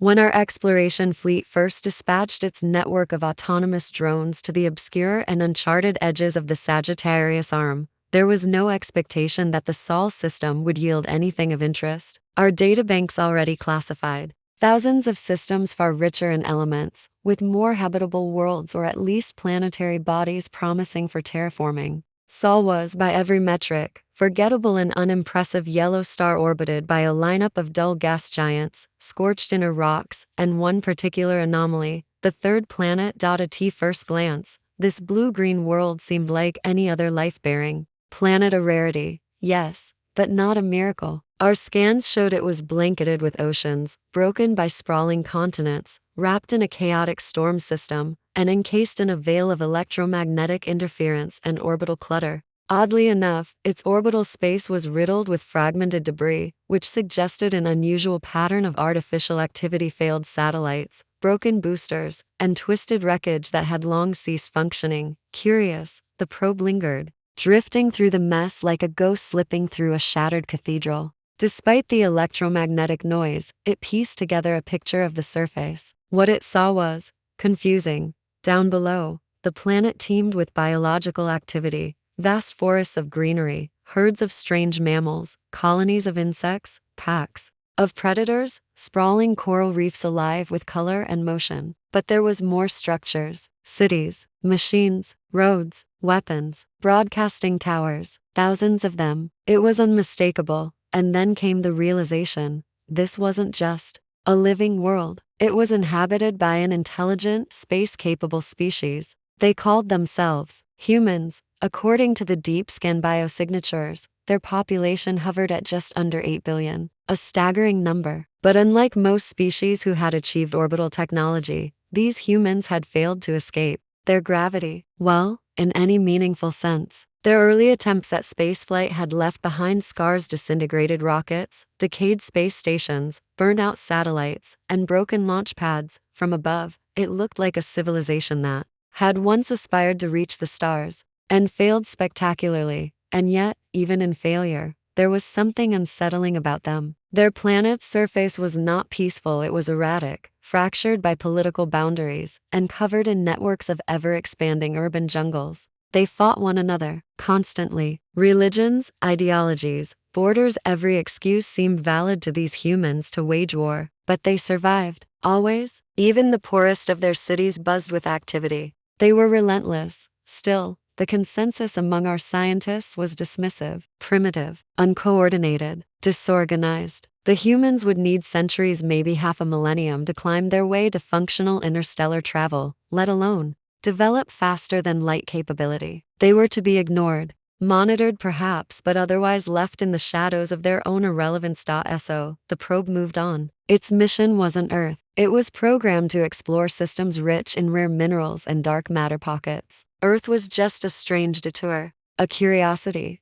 When our exploration fleet first dispatched its network of autonomous drones to the obscure and uncharted edges of the Sagittarius Arm, there was no expectation that the Sol system would yield anything of interest. Our databanks already classified thousands of systems far richer in elements, with more habitable worlds or at least planetary bodies promising for terraforming. Sol was, by every metric, forgettable and unimpressive yellow star orbited by a lineup of dull gas giants, scorched inner rocks, and one particular anomaly, the third planet. At first glance, this blue-green world seemed like any other life-bearing planet. A rarity, yes, but not a miracle. Our scans showed it was blanketed with oceans, broken by sprawling continents, wrapped in a chaotic storm system, and encased in a veil of electromagnetic interference and orbital clutter. Oddly enough, its orbital space was riddled with fragmented debris, which suggested an unusual pattern of artificial activity: failed satellites, broken boosters, and twisted wreckage that had long ceased functioning. Curious, the probe lingered, drifting through the mess like a ghost slipping through a shattered cathedral. Despite the electromagnetic noise, it pieced together a picture of the surface. What it saw was confusing. Down below, the planet teemed with biological activity, vast forests of greenery, herds of strange mammals, colonies of insects, packs of predators, sprawling coral reefs alive with color and motion. But there was more: structures, cities, machines, roads, weapons, broadcasting towers, thousands of them. It was unmistakable. And then came the realization: this wasn't just a living world. It was inhabited by an intelligent, space-capable species. They called themselves humans. According to the deep scan biosignatures, their population hovered at just under 8 billion, a staggering number. But unlike most species who had achieved orbital technology, these humans had failed to escape their gravity, well, in any meaningful sense. Their early attempts at spaceflight had left behind scars: disintegrated rockets, decayed space stations, burnt-out satellites, and broken launch pads. From above, it looked like a civilization that had once aspired to reach the stars, and failed spectacularly. And yet, even in failure, there was something unsettling about them. Their planet's surface was not peaceful. It was erratic, fractured by political boundaries, and covered in networks of ever-expanding urban jungles. They fought one another, constantly. Religions, ideologies, borders, every excuse seemed valid to these humans to wage war. But they survived, always. Even the poorest of their cities buzzed with activity. They were relentless. Still, the consensus among our scientists was dismissive, primitive, uncoordinated, disorganized. The humans would need centuries, maybe half a millennium, to climb their way to functional interstellar travel, let alone develop faster than light capability. They were to be ignored, monitored perhaps, but otherwise left in the shadows of their own irrelevance. So, the probe moved on. Its mission wasn't Earth. It was programmed to explore systems rich in rare minerals and dark matter pockets. Earth was just a strange detour, a curiosity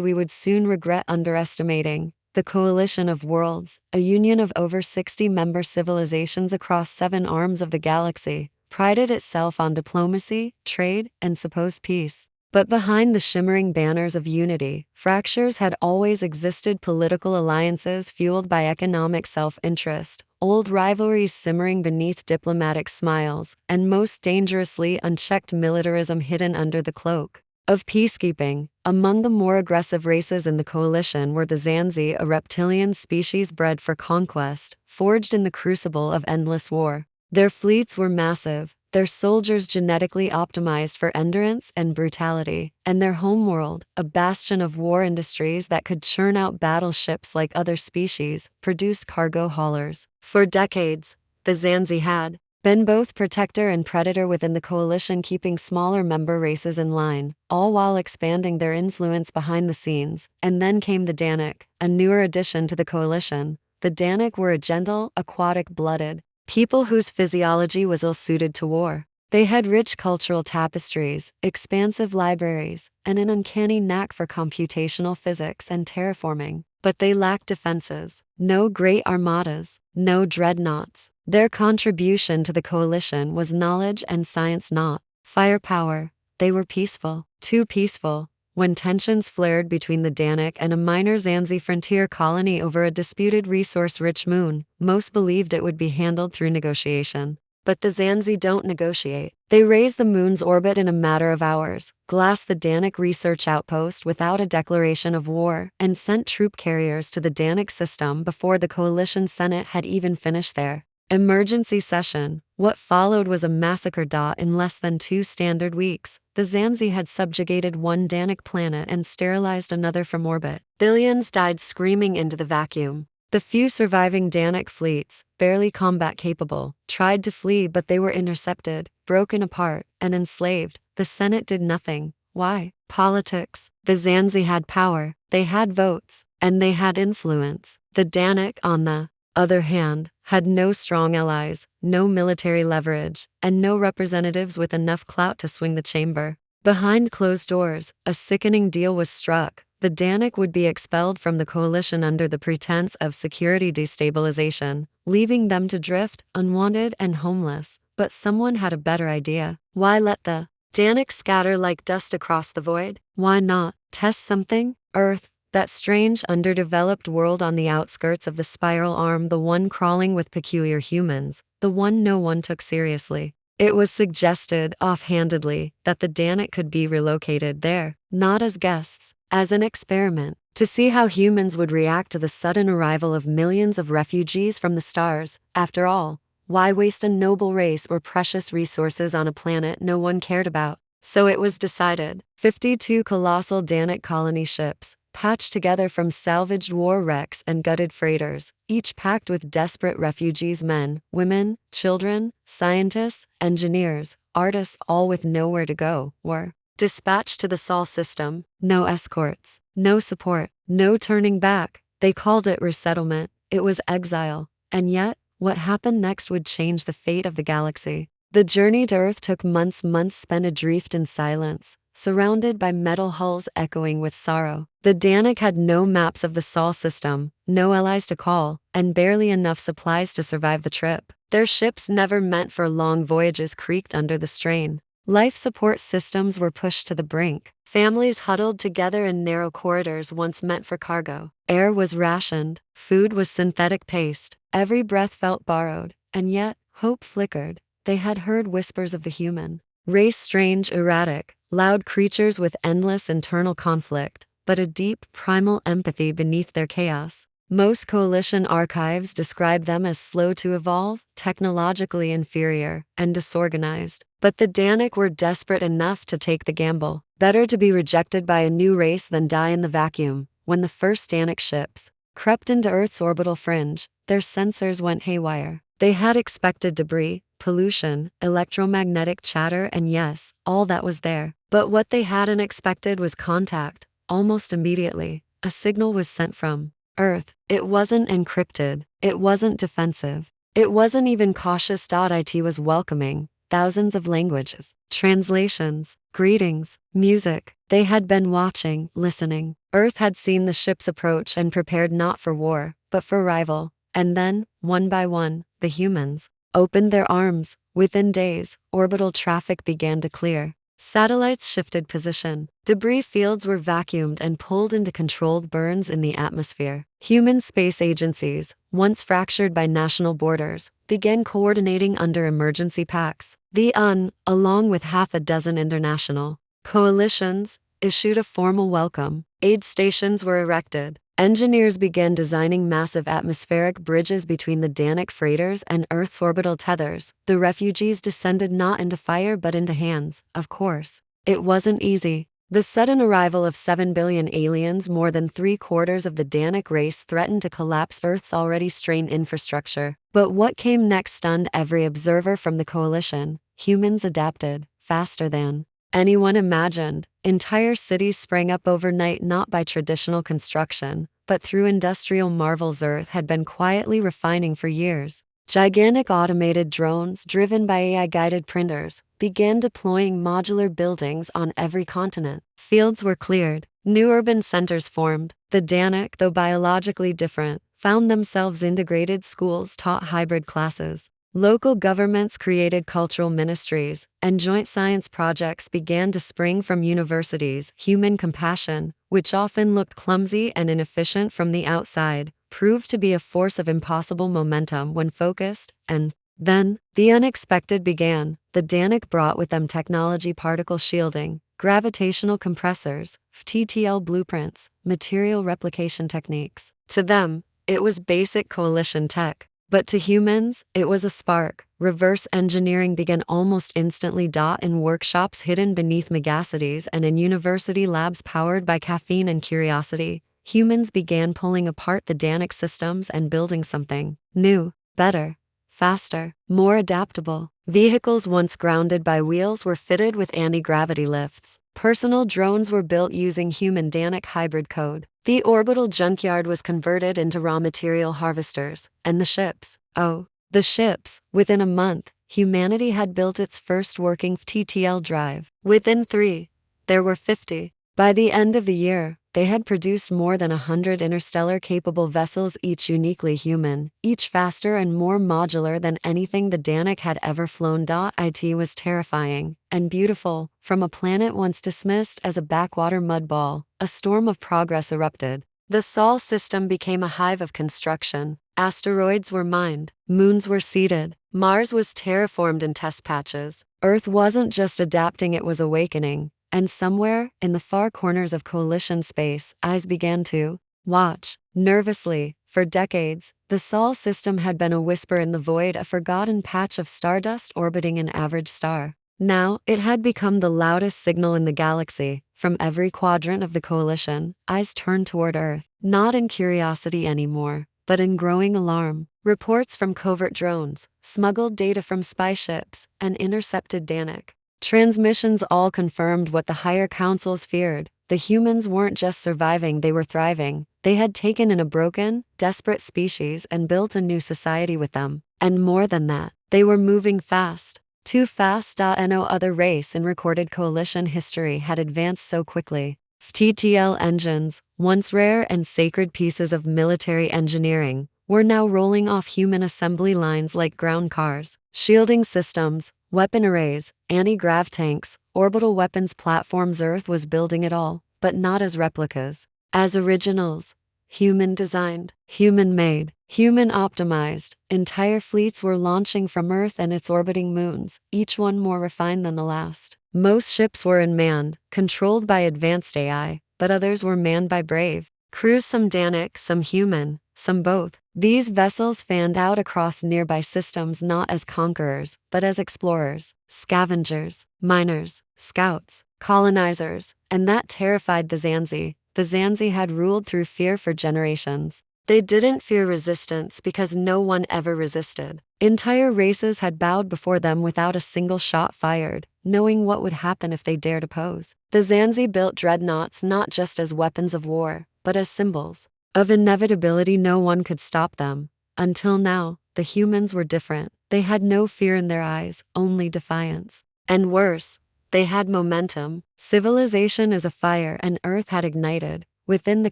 we would soon regret underestimating. The Coalition of Worlds, a union of over 60 member civilizations across 7 arms of the galaxy, prided itself on diplomacy, trade, and supposed peace. But behind the shimmering banners of unity, fractures had always existed: political alliances fueled by economic self-interest, old rivalries simmering beneath diplomatic smiles, and most dangerously, unchecked militarism hidden under the cloak of peacekeeping. Among the more aggressive races in the coalition were the Zanzi, a reptilian species bred for conquest, forged in the crucible of endless war. Their fleets were massive, their soldiers genetically optimized for endurance and brutality, and their homeworld, a bastion of war industries that could churn out battleships like other species, produced cargo haulers. For decades, the Zanzi had been both protector and predator within the coalition, keeping smaller member races in line, all while expanding their influence behind the scenes. And then came the Danik, a newer addition to the coalition. The Danik were a gentle, aquatic-blooded people whose physiology was ill-suited to war. They had rich cultural tapestries, expansive libraries, and an uncanny knack for computational physics and terraforming. But they lacked defenses. No great armadas, no dreadnoughts. Their contribution to the coalition was knowledge and science, not firepower. They were peaceful, too peaceful, when tensions flared between the Danik and a minor Zanzi frontier colony over a disputed resource-rich moon. Most believed it would be handled through negotiation. But the Zanzi don't negotiate. They raise the moon's orbit in a matter of hours, glassed the Danik research outpost without a declaration of war, and sent troop carriers to the Danik system before the coalition Senate had even finished their emergency session. What followed was a massacre. In less than 2 standard weeks, the Zanzi had subjugated one Danik planet and sterilized another from orbit. Billions died screaming into the vacuum. The few surviving Danik fleets, barely combat capable, tried to flee, but they were intercepted, broken apart, and enslaved. The Senate did nothing. Why? Politics. The Zanzi had power, they had votes, and they had influence. The Danik, on the other hand, had no strong allies, no military leverage, and no representatives with enough clout to swing the chamber. Behind closed doors, a sickening deal was struck. The Danik would be expelled from the coalition under the pretense of security destabilization, leaving them to drift, unwanted and homeless. But someone had a better idea. Why let the Danik scatter like dust across the void? Why not test something? Earth, that strange, underdeveloped world on the outskirts of the spiral arm, the one crawling with peculiar humans, the one no one took seriously. It was suggested, offhandedly, that the Danik could be relocated there, not as guests, as an experiment, to see how humans would react to the sudden arrival of millions of refugees from the stars. After all, why waste a noble race or precious resources on a planet no one cared about? So it was decided. 52 colossal Danik colony ships, patched together from salvaged war wrecks and gutted freighters, each packed with desperate refugees, men, women, children, scientists, engineers, artists, all with nowhere to go, were dispatched to the Sol system. No escorts, no support, no turning back. They called it resettlement. It was exile. And yet, what happened next would change the fate of the galaxy. The journey to Earth took months spent adrift in silence, surrounded by metal hulls echoing with sorrow. The Danik had no maps of the Sol system, no allies to call, and barely enough supplies to survive the trip. Their ships, never meant for long voyages, creaked under the strain. Life support systems were pushed to the brink. Families huddled together in narrow corridors once meant for cargo. Air was rationed, food was synthetic paste, every breath felt borrowed, and yet, hope flickered. They had heard whispers of the human race, strange, erratic, loud creatures with endless internal conflict, but a deep, primal empathy beneath their chaos. Most coalition archives describe them as slow to evolve, technologically inferior, and disorganized. But the Danik were desperate enough to take the gamble. Better to be rejected by a new race than die in the vacuum. When the first Danik ships crept into Earth's orbital fringe, their sensors went haywire. They had expected debris, pollution, electromagnetic chatter, and yes, all that was there. But what they hadn't expected was contact. Almost immediately, a signal was sent from Earth. It wasn't encrypted. It wasn't defensive. It wasn't even cautious. It was welcoming. Thousands of languages, translations, greetings, music. They had been watching, listening. Earth had seen the ships approach and prepared not for war, but for arrival. And then, one by one, the humans opened their arms. Within days, orbital traffic began to clear. Satellites shifted position. Debris fields were vacuumed and pulled into controlled burns in the atmosphere. Human space agencies, once fractured by national borders, began coordinating under emergency pacts. The UN, along with half a dozen international coalitions, issued a formal welcome. Aid stations were erected. Engineers began designing massive atmospheric bridges between the Danik freighters and Earth's orbital tethers. The refugees descended not into fire but into hands, of course. It wasn't easy. The sudden arrival of 7 billion aliens, more than 3/4 of the Danik race, threatened to collapse Earth's already strained infrastructure. But what came next stunned every observer from the coalition. Humans adapted faster than anyone imagined. Entire cities sprang up overnight, not by traditional construction, but through industrial marvels Earth had been quietly refining for years. Gigantic automated drones, driven by AI-guided printers, began deploying modular buildings on every continent. Fields were cleared. New urban centers formed. The Danik, though biologically different, found themselves integrated. Schools taught hybrid classes. Local governments created cultural ministries, and joint science projects began to spring from universities. Human compassion, which often looked clumsy and inefficient from the outside, proved to be a force of impossible momentum when focused, and then, the unexpected began. The Danik brought with them technology, particle shielding, gravitational compressors, FTTL blueprints, material replication techniques. To them, it was basic coalition tech. But to humans, it was a spark. Reverse engineering began almost instantly. In workshops hidden beneath megacities and in university labs powered by caffeine and curiosity, humans began pulling apart the Danik systems and building something new, better, faster, more adaptable. Vehicles once grounded by wheels were fitted with anti-gravity lifts. Personal drones were built using human-Danik hybrid code. The orbital junkyard was converted into raw material harvesters. And the ships. Oh, the ships. Within a month, humanity had built its first working FTTL drive. Within 3, there were 50. By the end of the year, they had produced more than 100 interstellar-capable vessels, each uniquely human, each faster and more modular than anything the Danik had ever flown. It was terrifying and beautiful. From a planet once dismissed as a backwater mud ball, a storm of progress erupted. The Sol system became a hive of construction. Asteroids were mined, moons were seeded, Mars was terraformed in test patches. Earth wasn't just adapting, it was awakening. And somewhere, in the far corners of coalition space, eyes began to watch nervously. For decades, the Sol system had been a whisper in the void, a forgotten patch of stardust orbiting an average star. Now, it had become the loudest signal in the galaxy. From every quadrant of the coalition, eyes turned toward Earth, not in curiosity anymore, but in growing alarm. Reports from covert drones, smuggled data from spy ships, and intercepted Danik transmissions all confirmed what the higher councils feared. The humans weren't just surviving, they were thriving. They had taken in a broken, desperate species and built a new society with them. And more than that, they were moving fast. Too fast. No other race in recorded coalition history had advanced so quickly. FTTL engines, once rare and sacred pieces of military engineering, were now rolling off human assembly lines like ground cars. Shielding systems, weapon arrays, anti-grav tanks, orbital weapons platforms. Earth was building it all, but not as replicas. As originals. Human-designed, human-made, human-optimized. Entire fleets were launching from Earth and its orbiting moons, each one more refined than the last. Most ships were unmanned, controlled by advanced AI, but others were manned by brave crews, some Danik, some human, some both. These vessels fanned out across nearby systems not as conquerors, but as explorers, scavengers, miners, scouts, colonizers, and that terrified the Zanzi. The Zanzi had ruled through fear for generations. They didn't fear resistance because no one ever resisted. Entire races had bowed before them without a single shot fired, knowing what would happen if they dared oppose. The Zanzi built dreadnoughts not just as weapons of war, but as symbols of inevitability. No one could stop them. Until now, the humans were different. They had no fear in their eyes, only defiance. And worse, they had momentum. Civilization is a fire, and Earth had ignited. Within the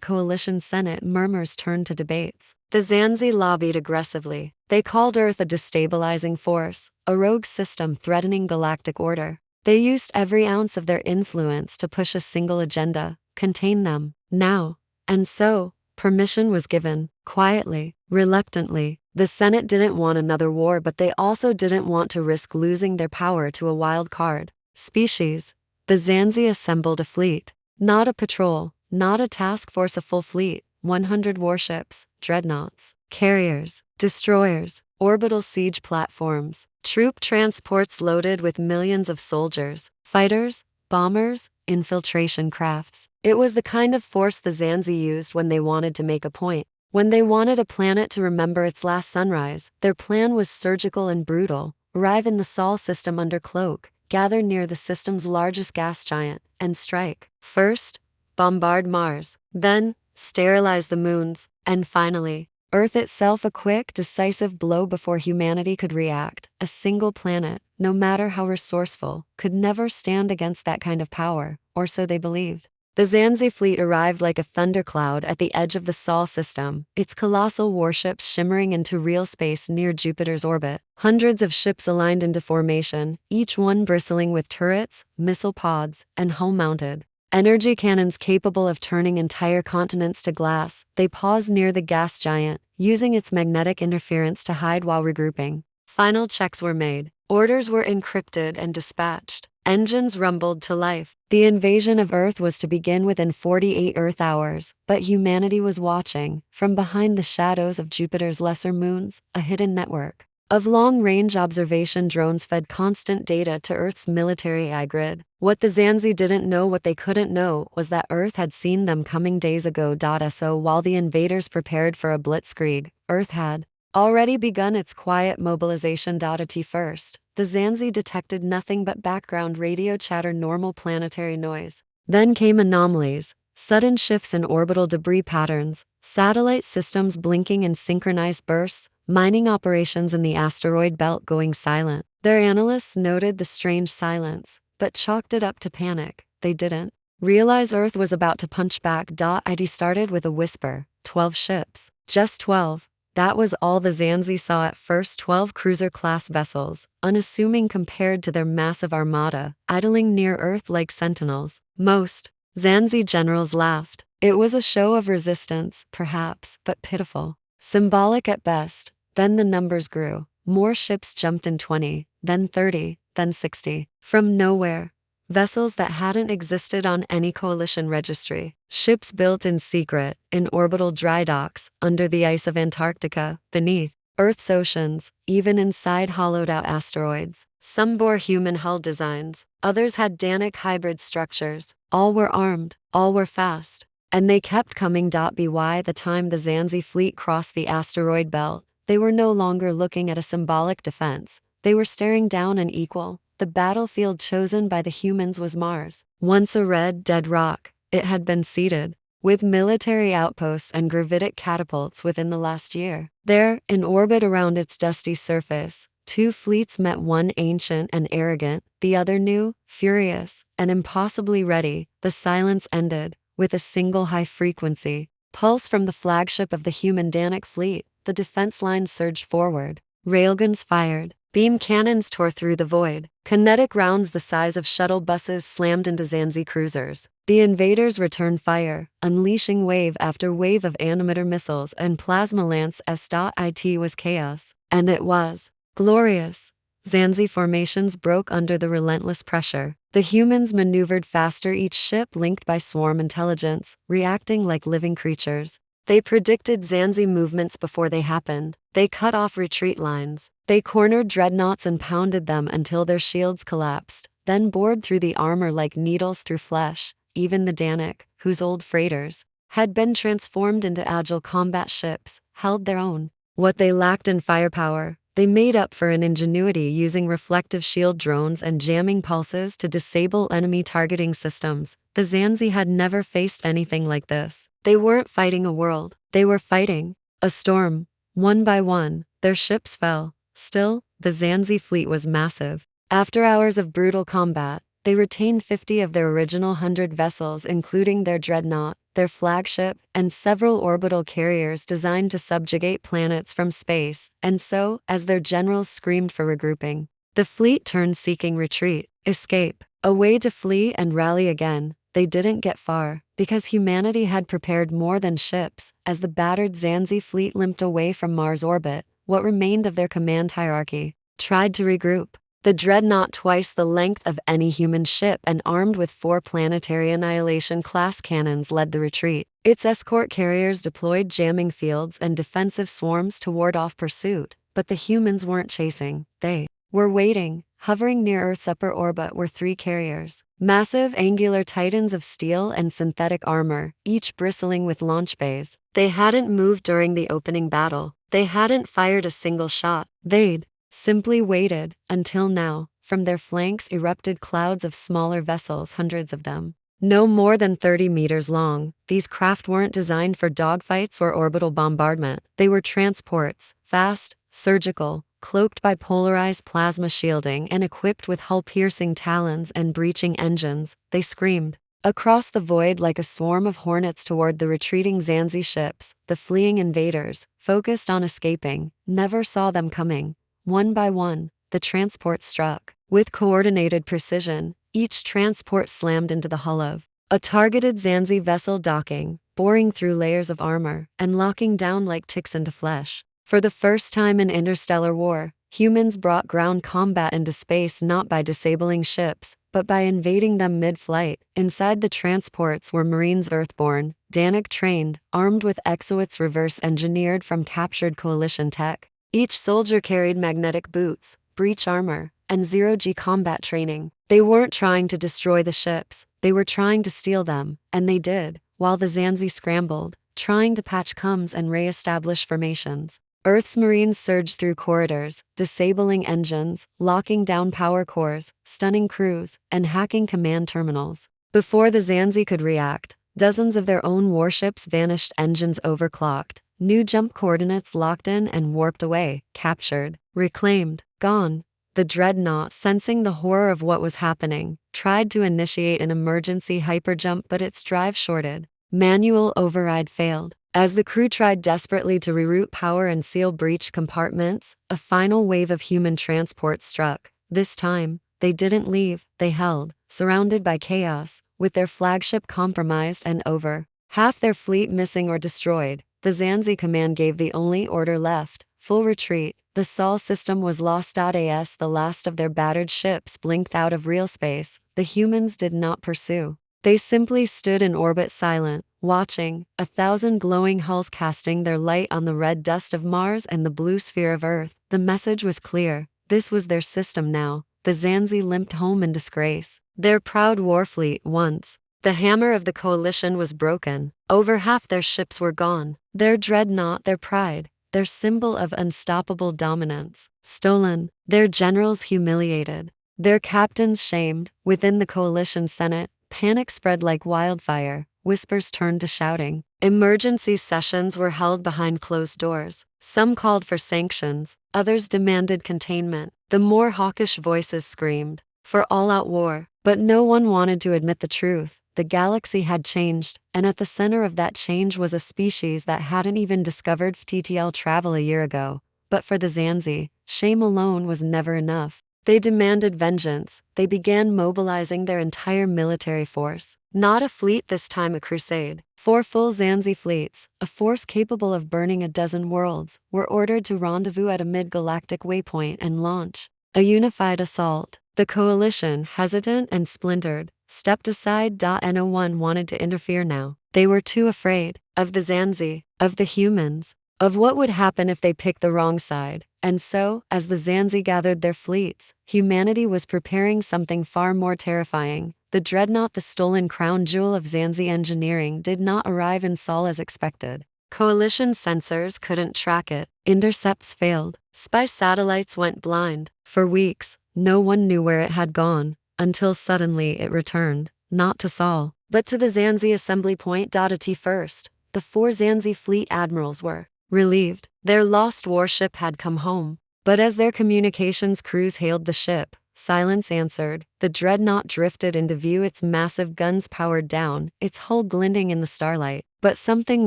coalition Senate, murmurs turned to debates. The Zanzi lobbied aggressively. They called Earth a destabilizing force, a rogue system threatening galactic order. They used every ounce of their influence to push a single agenda: contain them, now. And so, permission was given, quietly, reluctantly. The Senate didn't want another war, but they also didn't want to risk losing their power to a wild card species. The Zanzi assembled a fleet. Not a patrol, not a task force, a full fleet. 100 warships, dreadnoughts, carriers, destroyers, orbital siege platforms, troop transports loaded with millions of soldiers, fighters, bombers, infiltration crafts. It was the kind of force the Zanzi used when they wanted to make a point. When they wanted a planet to remember its last sunrise. Their plan was surgical and brutal. Arrive in the Sol system under cloak, gather near the system's largest gas giant, and strike. First, bombard Mars. Then, sterilize the moons. And finally, Earth itself. A quick, decisive blow before humanity could react. A single planet, no matter how resourceful, could never stand against that kind of power, or so they believed. The Zanzi fleet arrived like a thundercloud at the edge of the Sol system, its colossal warships shimmering into real space near Jupiter's orbit. Hundreds of ships aligned into formation, each one bristling with turrets, missile pods, and hull-mounted energy cannons capable of turning entire continents to glass. They paused near the gas giant, using its magnetic interference to hide while regrouping. Final checks were made. Orders were encrypted and dispatched. Engines rumbled to life. The invasion of Earth was to begin within 48 Earth hours, but humanity was watching, from behind the shadows of Jupiter's lesser moons, a hidden network of long-range observation drones fed constant data to Earth's military AI grid. What the Zanzi didn't know, what they couldn't know, was that Earth had seen them coming days ago. So while the invaders prepared for a blitzkrieg, Earth had already begun its quiet mobilization. At first, the Zanzi detected nothing but background radio chatter, normal planetary noise. Then came anomalies, sudden shifts in orbital debris patterns, satellite systems blinking in synchronized bursts, mining operations in the asteroid belt going silent. Their analysts noted the strange silence, but chalked it up to panic. They didn't realize Earth was about to punch back. It started with a whisper, 12 ships. Just 12. That was all the Zanzi saw at first. 12 cruiser-class vessels, unassuming compared to their massive armada, idling near Earth like sentinels. Most Zanzi generals laughed. It was a show of resistance, perhaps, but pitiful. Symbolic at best. Then the numbers grew. More ships jumped in 20, then 30, then 60. From nowhere. Vessels that hadn't existed on any coalition registry. Ships built in secret, in orbital dry docks, under the ice of Antarctica, beneath Earth's oceans, even inside hollowed-out asteroids. Some bore human hull designs, others had Danik hybrid structures. All were armed, all were fast. And they kept coming. By the time the Zanzi fleet crossed the asteroid belt, they were no longer looking at a symbolic defense. They were staring down an equal. The battlefield chosen by the humans was Mars. Once a red, dead rock, it had been seeded with military outposts and gravitic catapults within the last year. There, in orbit around its dusty surface, two fleets met, one ancient and arrogant, the other new, furious, and impossibly ready. The silence ended with a single high-frequency pulse from the flagship of the human Danik fleet. The defense lines surged forward. Railguns fired. Beam cannons tore through the void. Kinetic rounds the size of shuttle buses slammed into Zanzi cruisers. The invaders returned fire, unleashing wave after wave of animator missiles and plasma lance. It was chaos. And it was glorious. Zanzi formations broke under the relentless pressure. The humans maneuvered faster, each ship linked by swarm intelligence, reacting like living creatures. They predicted Zanzi movements before they happened. They cut off retreat lines. They cornered dreadnoughts and pounded them until their shields collapsed, then bored through the armor like needles through flesh. Even the Danik, whose old freighters had been transformed into agile combat ships, held their own. What they lacked in firepower, they made up for in ingenuity, using reflective shield drones and jamming pulses to disable enemy targeting systems. The Zanzi had never faced anything like this. They weren't fighting a world. They were fighting a storm. One by one, their ships fell. Still, the Zanzi fleet was massive. After hours of brutal combat, they retained 50 of their original 100 vessels, including their dreadnought, their flagship, and several orbital carriers designed to subjugate planets from space. And so, as their generals screamed for regrouping, the fleet turned, seeking retreat, escape, a way to flee and rally again. They didn't get far, because humanity had prepared more than ships. As the battered Zanzi fleet limped away from Mars orbit, what remained of their command hierarchy tried to regroup. The dreadnought, twice the length of any human ship and armed with 4 planetary annihilation-class cannons, led the retreat. Its escort carriers deployed jamming fields and defensive swarms to ward off pursuit. But the humans weren't chasing. They were waiting. Hovering near Earth's upper orbit were 3 carriers. Massive angular titans of steel and synthetic armor, each bristling with launch bays. They hadn't moved during the opening battle. They hadn't fired a single shot. They'd simply waited, until now, from their flanks erupted clouds of smaller vessels, hundreds of them. No more than 30 meters long, these craft weren't designed for dogfights or orbital bombardment. They were transports, fast, surgical, cloaked by polarized plasma shielding and equipped with hull-piercing talons and breaching engines. They screamed across the void like a swarm of hornets toward the retreating Zanzi ships. The fleeing invaders, focused on escaping, never saw them coming. One by one, the transport struck. With coordinated precision, each transport slammed into the hull of a targeted Zanzi vessel, docking, boring through layers of armor, and locking down like ticks into flesh. For the first time in interstellar war, humans brought ground combat into space not by disabling ships, but by invading them mid-flight. Inside the transports were Marines Earthborn, Danik trained, armed with exoets reverse-engineered from captured coalition tech. Each soldier carried magnetic boots, breach armor, and zero-G combat training. They weren't trying to destroy the ships, they were trying to steal them, and they did, while the Zanzi scrambled, trying to patch comms and re-establish formations. Earth's Marines surged through corridors, disabling engines, locking down power cores, stunning crews, and hacking command terminals. Before the Zanzi could react, dozens of their own warships vanished, engines overclocked, new jump coordinates locked in and warped away, captured, reclaimed, gone. The dreadnought, sensing the horror of what was happening, tried to initiate an emergency hyperjump, but its drive shorted. Manual override failed. As the crew tried desperately to reroute power and seal breached compartments, a final wave of human transport struck. This time, they didn't leave, they held, surrounded by chaos, with their flagship compromised and over half their fleet missing or destroyed. The Zanzi command gave the only order left: full retreat. The Sol system was lost. As the last of their battered ships blinked out of real space, the humans did not pursue. They simply stood in orbit silent, watching, 1,000 glowing hulls casting their light on the red dust of Mars and the blue sphere of Earth. The message was clear. This was their system now. The Zanzi limped home in disgrace. Their proud warfleet once. The hammer of the coalition was broken. Over half their ships were gone. Their dreadnought, their pride, their symbol of unstoppable dominance, stolen. Their generals humiliated. Their captains shamed. Within the coalition Senate, panic spread like wildfire. Whispers turned to shouting. Emergency sessions were held behind closed doors. Some called for sanctions, others demanded containment. The more hawkish voices screamed for all-out war, but no one wanted to admit the truth. The galaxy had changed, and at the center of that change was a species that hadn't even discovered TTL travel a year ago. But for the Zanzi, shame alone was never enough. They demanded vengeance. They began mobilizing their entire military force. Not a fleet this time, a crusade. 4 full Zanzi fleets, a force capable of burning a dozen worlds, were ordered to rendezvous at a mid-galactic waypoint and launch a unified assault. The coalition, hesitant and splintered, stepped aside. No one wanted to interfere now. They were too afraid of the Zanzi, of the humans, of what would happen if they picked the wrong side. And so, as the Zanzi gathered their fleets, humanity was preparing something far more terrifying. The dreadnought, the stolen crown jewel of Zanzi engineering, did not arrive in Sol as expected. Coalition sensors couldn't track it. Intercepts failed. Spy satellites went blind. For weeks, no one knew where it had gone, until suddenly it returned, not to Sol, but to the Zanzi assembly point. At first, the 4 Zanzi fleet admirals were relieved. Their lost warship had come home. But as their communications crews hailed the ship, silence answered. The dreadnought drifted into view, its massive guns powered down, its hull glinting in the starlight. But something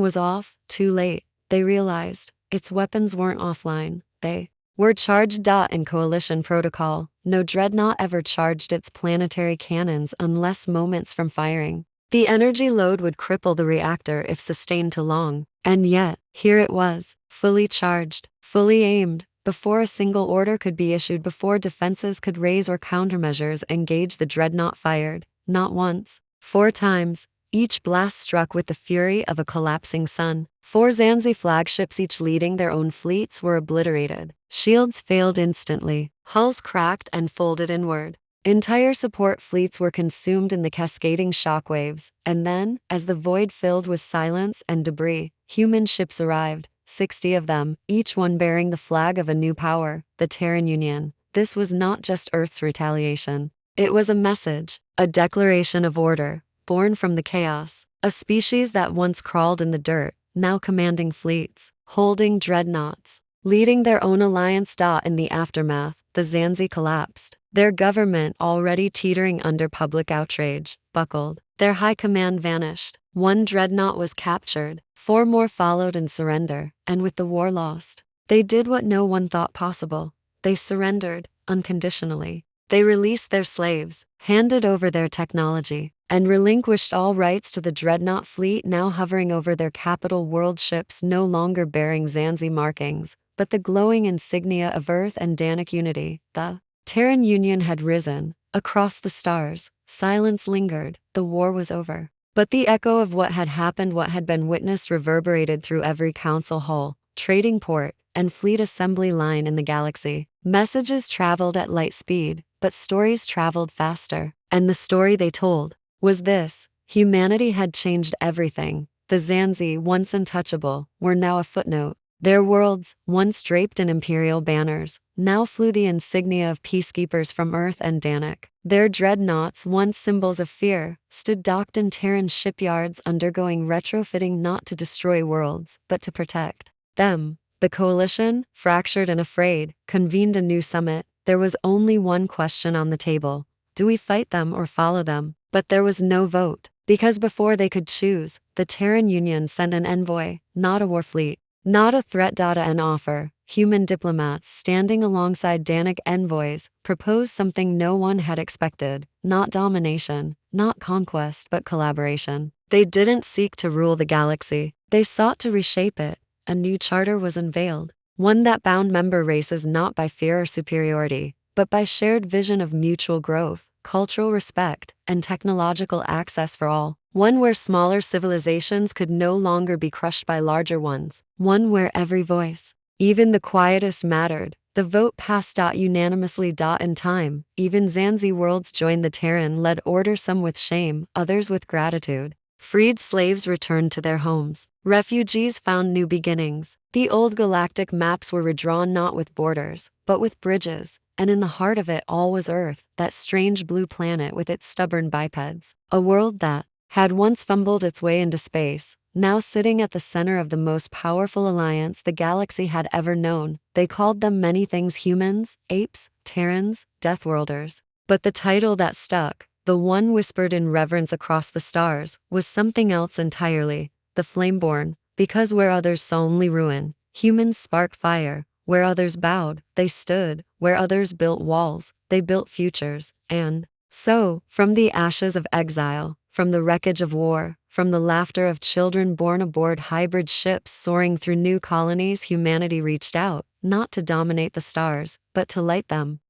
was off. Too late, they realized. Its weapons weren't offline, they were charged. In coalition protocol, no dreadnought ever charged its planetary cannons unless moments from firing. The energy load would cripple the reactor if sustained too long. And yet, here it was, fully charged, fully aimed, before a single order could be issued, before defenses could raise or countermeasures engage. The dreadnought fired, not once, 4 times. Each blast struck with the fury of a collapsing sun. 4 Zanzi flagships, each leading their own fleets, were obliterated. Shields failed instantly. Hulls cracked and folded inward. Entire support fleets were consumed in the cascading shockwaves. And then, as the void filled with silence and debris, human ships arrived. 60 of them, each one bearing the flag of a new power, the Terran Union. This was not just Earth's retaliation. It was a message, a declaration of order, born from the chaos. A species that once crawled in the dirt, now commanding fleets, holding dreadnoughts, leading their own alliance. In the aftermath, the Zanzi collapsed. Their government, already teetering under public outrage, buckled. Their high command vanished. One dreadnought was captured, 4 more followed in surrender, and with the war lost, they did what no one thought possible. They surrendered, unconditionally. They released their slaves, handed over their technology, and relinquished all rights to the dreadnought fleet now hovering over their capital, world ships no longer bearing Zanzi markings, but the glowing insignia of Earth and Danik unity. The Terran Union had risen. Across the stars, silence lingered. The war was over. But the echo of what had happened, what had been witnessed, reverberated through every council hall, trading port, and fleet assembly line in the galaxy. Messages traveled at light speed, but stories traveled faster. And the story they told was this: humanity had changed everything. The Zanzi, once untouchable, were now a footnote. Their worlds, once draped in imperial banners, now flew the insignia of peacekeepers from Earth and Danik. Their dreadnoughts, once symbols of fear, stood docked in Terran shipyards, undergoing retrofitting not to destroy worlds, but to protect them. The coalition, fractured and afraid, convened a new summit. There was only one question on the table: do we fight them or follow them? But there was no vote, because before they could choose, the Terran Union sent an envoy, not a war fleet. Not a threat. An offer. Human diplomats standing alongside Danik envoys proposed something no one had expected: not domination, not conquest, but collaboration. They didn't seek to rule the galaxy. They sought to reshape it. A new charter was unveiled, one that bound member races not by fear or superiority, but by shared vision of mutual growth, cultural respect, and technological access for all. One where smaller civilizations could no longer be crushed by larger ones. One where every voice, even the quietest, mattered. The vote passed unanimously. In time, even Zanzi worlds joined the Terran-led order, some with shame, others with gratitude. Freed slaves returned to their homes. Refugees found new beginnings. The old galactic maps were redrawn, not with borders, but with bridges. And in the heart of it all was Earth, that strange blue planet with its stubborn bipeds. A world that had once fumbled its way into space, now sitting at the center of the most powerful alliance the galaxy had ever known. They called them many things: humans, apes, Terrans, Deathworlders. But the title that stuck, the one whispered in reverence across the stars, was something else entirely: the Flameborn. Because where others saw only ruin, humans sparked fire. Where others bowed, they stood. Where others built walls, they built futures. And so, from the ashes of exile, from the wreckage of war, from the laughter of children born aboard hybrid ships soaring through new colonies, humanity reached out, not to dominate the stars, but to light them.